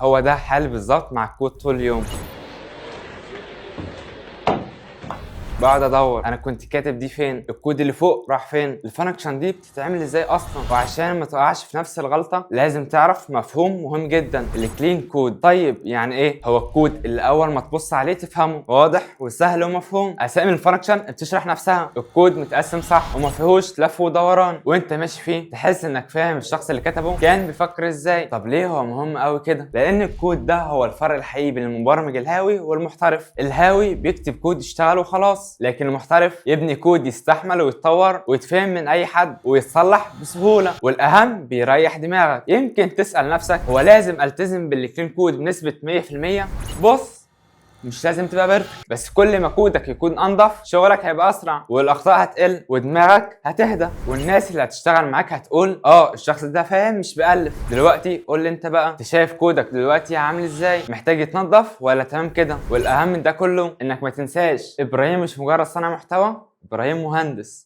هو ده حالي بالظبط مع الكود طول اليوم. بقعد ادور انا كنت كاتب دي فين، الكود اللي فوق راح فين، الفانكشن دي بتتعمل ازاي اصلا. وعشان ما تقعش في نفس الغلطه لازم تعرف مفهوم مهم جدا، الكلين كود. طيب يعني ايه هو الكود اللي اول ما تبص عليه تفهمه؟ واضح وسهل ومفهوم. اسامي الفانكشن بتشرح نفسها، الكود متقسم صح وما فيهوش لف ودوران، وانت ماشي فيه تحس انك فاهم الشخص اللي كتبه كان بيفكر ازاي. طب ليه هو مهم قوي كده؟ لان الكود ده هو الفرق الحقيقي بين المبرمج الهاوي والمحترف. الهاوي بيكتب كود يشتغل وخلاص، لكن المحترف يبني كود يستحمل ويتطور ويتفهم من اي حد ويتصلح بسهوله، والاهم بيريح دماغك. يمكن تسال نفسك هو لازم التزم بالكلين كود بنسبه 100%؟ بص، مش لازم تبقى بيرفكت، بس كل ما كودك يكون انضف شغلك هيبقى اسرع والاخطاء هتقل ودماغك هتهدى، والناس اللي هتشتغل معاك هتقول الشخص ده فاهم مش بيألف. دلوقتي قول لي انت بقى، انت شايف كودك دلوقتي عامل ازاي؟ محتاج يتنضف ولا تمام كده؟ والاهم من ده كله انك ما تنساش ابراهيم مش مجرد صانع محتوى، ابراهيم مهندس.